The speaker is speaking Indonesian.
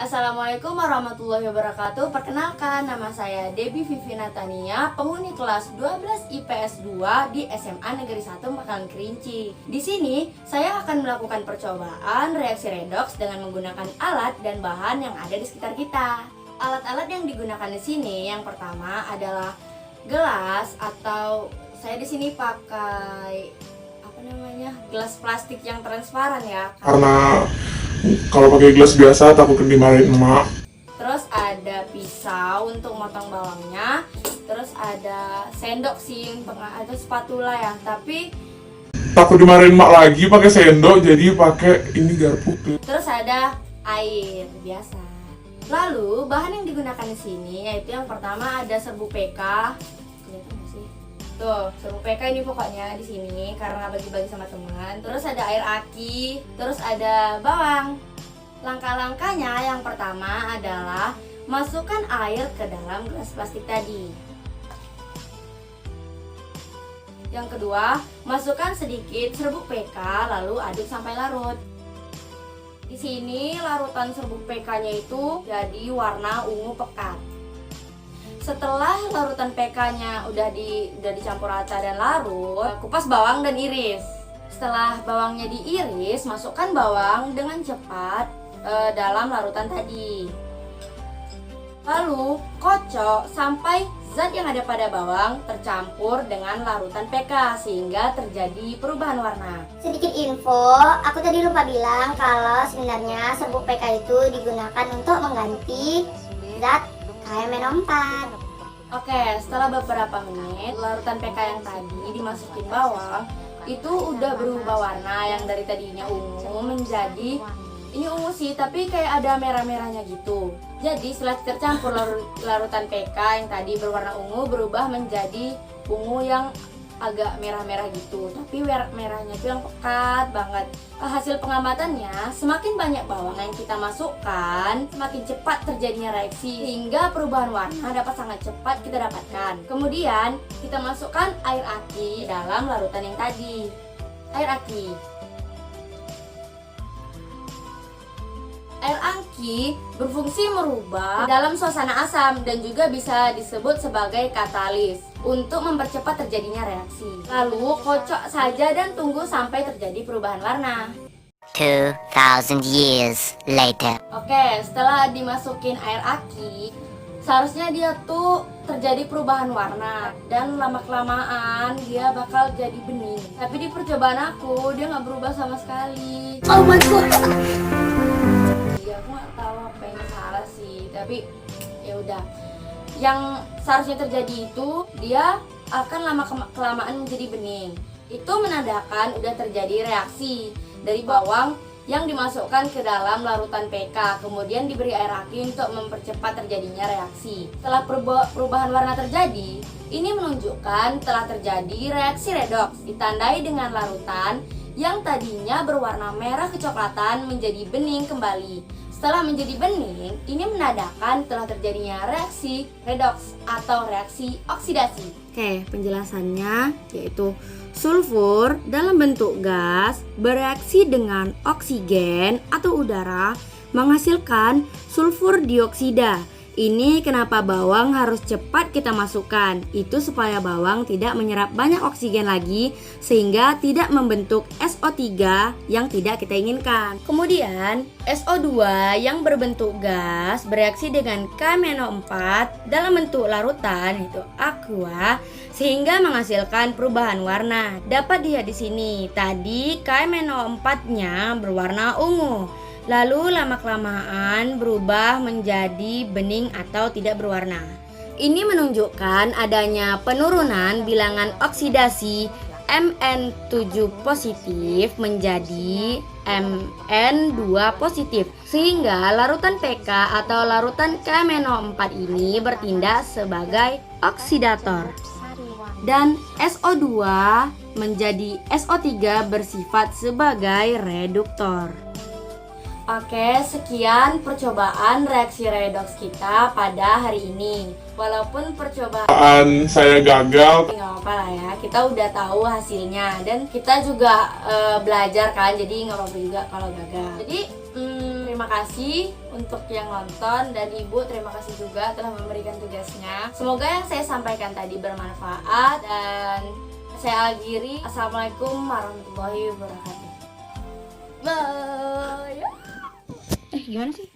Assalamualaikum warahmatullahi wabarakatuh. Perkenalkan, nama saya Debbie Vivi Natania, penghuni kelas 12 IPS 2 di SMA Negeri 1 Makalang Kerinci. Di sini, saya akan melakukan percobaan reaksi redoks dengan menggunakan alat dan bahan yang ada di sekitar kita. Alat-alat yang digunakan di sini, yang pertama adalah gelas, atau saya di sini pakai gelas plastik yang transparan ya. Karena kalau pakai gelas biasa takut dimarahin emak. Terus ada pisau untuk motong bawangnya. Terus ada sendok sih, ada spatula ya. Tapi takut dimarahin emak lagi pakai sendok, jadi pakai ini garpu. Terus ada air biasa. Lalu bahan yang digunakan di sini yaitu yang pertama ada serbuk PK. Kelihatan nggak sih? Tuh, serbuk PK ini pokoknya di sini karena bagi-bagi sama teman. Terus ada air aki, terus ada bawang. Langkah-langkahnya yang pertama adalah masukkan air ke dalam gelas plastik tadi. Yang kedua, masukkan sedikit serbuk PK lalu aduk sampai larut. Di sini larutan serbuk PK-nya itu jadi warna ungu pekat. Setelah larutan PK-nya udah dicampur rata dan larut, kupas bawang dan iris. Setelah bawangnya diiris, masukkan bawang dengan cepat dalam larutan tadi. Lalu kocok sampai zat yang ada pada bawang tercampur dengan larutan PK sehingga terjadi perubahan warna. Sedikit info, aku tadi lupa bilang kalau sebenarnya serbuk PK itu digunakan untuk mengganti zat KMNO4. Oke, setelah beberapa menit larutan PK yang tadi dimasukin bawang itu udah berubah warna, yang dari tadinya ungu menjadi ini ungu sih, tapi kayak ada merah-merahnya gitu. Jadi setelah tercampur larutan PK yang tadi berwarna ungu berubah menjadi ungu yang agak merah-merah gitu. Tapi merahnya itu yang pekat banget. Hasil pengamatannya, semakin banyak bawang yang kita masukkan, semakin cepat terjadinya reaksi sehingga perubahan warna dapat sangat cepat kita dapatkan. Kemudian kita masukkan air aki dalam larutan yang tadi. Air aki. Air aki berfungsi merubah dalam suasana asam dan juga bisa disebut sebagai katalis untuk mempercepat terjadinya reaksi. Lalu kocok saja dan tunggu sampai terjadi perubahan warna. 2000 years later. Oke, setelah dimasukin air aki, seharusnya dia tuh terjadi perubahan warna dan lama-kelamaan dia bakal jadi bening. Tapi di percobaan aku dia nggak berubah sama sekali. Oh my god. Iya, aku nggak tahu apa yang salah sih, tapi ya udah. Yang seharusnya terjadi itu dia akan lama-kelamaan menjadi bening. Itu menandakan udah terjadi reaksi dari bawang yang dimasukkan ke dalam larutan PK, kemudian diberi air aki untuk mempercepat terjadinya reaksi. Setelah perubahan warna terjadi, ini menunjukkan telah terjadi reaksi redoks, ditandai dengan larutan yang tadinya berwarna merah kecoklatan menjadi bening kembali. Setelah menjadi bening, ini menandakan telah terjadinya reaksi redoks atau reaksi oksidasi. Oke, penjelasannya yaitu sulfur dalam bentuk gas bereaksi dengan oksigen atau udara menghasilkan sulfur dioksida. Ini kenapa bawang harus cepat kita masukkan. Itu supaya bawang tidak menyerap banyak oksigen lagi sehingga tidak membentuk SO3 yang tidak kita inginkan. Kemudian SO2 yang berbentuk gas bereaksi dengan KMNO4 dalam bentuk larutan yaitu aqua sehingga menghasilkan perubahan warna. Dapat dilihat di sini. Tadi KMNO4-nya berwarna ungu. Lalu lama-kelamaan berubah menjadi bening atau tidak berwarna. Ini menunjukkan adanya penurunan bilangan oksidasi Mn7 positif menjadi Mn2 positif, sehingga larutan PK atau larutan KMNO4 ini bertindak sebagai oksidator. Dan SO2 menjadi SO3 bersifat sebagai reduktor. Oke, sekian percobaan reaksi redoks kita pada hari ini. Walaupun percobaan Saya gagal. nggak apa-apa lah ya, kita udah tahu hasilnya dan kita juga belajar kan, jadi nggak apa-apa juga kalau gagal. Jadi terima kasih untuk yang nonton, dan Ibu terima kasih juga telah memberikan tugasnya. Semoga yang saya sampaikan tadi bermanfaat, dan saya akhiri. Assalamualaikum warahmatullahi wabarakatuh. Bye. Gimana sih?